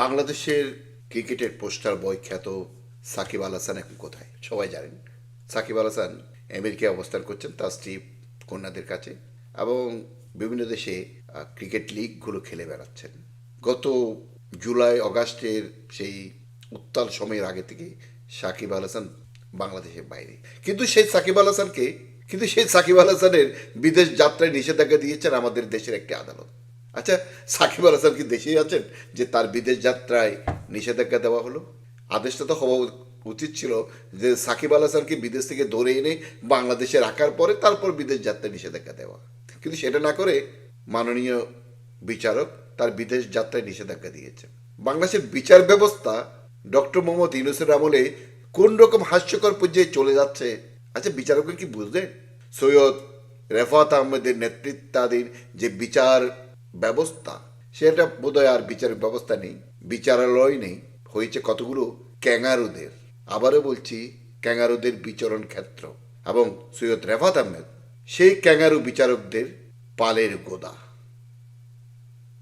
বাংলাদেশের ক্রিকেটের পোস্টার বয় খ্যাত সাকিব আল হাসান এখন কোথায় সবাই জানেন। সাকিব আল হাসান আমেরিকায় অবস্থান করছেন তার স্ত্রী কন্যাদের কাছে এবং বিভিন্ন দেশে ক্রিকেট লিগগুলো খেলে বেড়াচ্ছেন। গত জুলাই অগাস্টের সেই উত্তাল সময়ের আগে থেকে সাকিব আল হাসান বাংলাদেশের বাইরে, কিন্তু সেই সাকিব আল হাসানের বিদেশ যাত্রায় নিষেধাজ্ঞা দিয়েছেন আমাদের দেশের একটি আদালত। আচ্ছা, সাকিব আল হাসান কি দেশেই আছেন যে তার বিদেশ যাত্রায় নিষেধাজ্ঞা দেওয়া হলো? আদেশটা তো হওয়া উচিত ছিল যে সাকিব আল হাসানকে বিদেশ থেকে ধরে এনে বাংলাদেশে রাখার পরে তারপর বিদেশ যাত্রায় নিষেধাজ্ঞা দেওয়া। কিন্তু সেটা না করে মাননীয় বিচারক তার বিদেশ যাত্রায় নিষেধাজ্ঞা দিয়েছেন। বাংলাদেশের বিচার ব্যবস্থা ডক্টর মোহাম্মদ ইউনূসের আমলে কোন রকম হাস্যকর পর্যায়ে চলে যাচ্ছে। আচ্ছা, বিচারকরা কি বুঝলেন? সৈয়দ রেফাত আহমেদের নেতৃত্বাধীন যে বিচার ব্যবস্থা, সেটা বোধহয় আর বিচার ব্যবস্থা নেই, বিচারালয় নেই, হয়েছে কতগুলো ক্যাঙ্গারুদের। আবারও বলছি, ক্যাঙ্গারুদের বিচরণ ক্ষেত্র। এবং সৈয়দ রেফাত আহমেদ সেই ক্যাঙ্গারু বিচারকদের পালের গোদা।